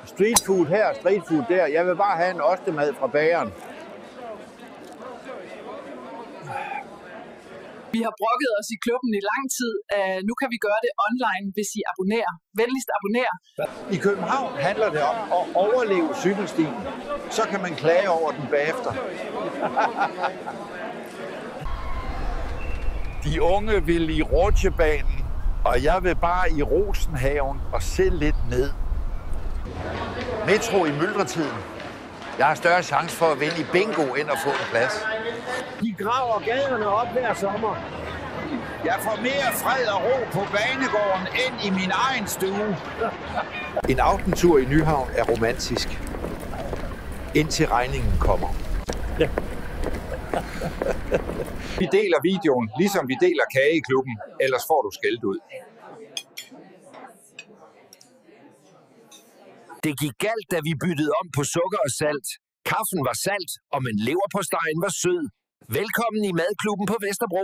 Street food her, street food der. Jeg vil bare have en ostemad fra bageren. Vi har brokket os i klubben i lang tid. Nu kan vi gøre det online, hvis I abonnerer. Venligst abonner. I København handler det om at overleve cykelstien. Så kan man klage over den bagefter. De unge vil i rutsjebanen, og jeg vil bare i Rosenhaven og se lidt ned. Metro i myldretiden. Jeg har større chance for at vinde i bingo, end at få en plads. De graver gaderne op hver sommer. Jeg får mere fred og ro på banegården end i min egen stue. En aftentur i Nyhavn er romantisk. Indtil regningen kommer. Ja. Vi deler videoen, ligesom vi deler kage i klubben. Ellers får du skældt ud. Det gik galt, da vi byttede om på sukker og salt. Kaffen var salt, og men leverpostejen var sød. Velkommen i madklubben på Vesterbro.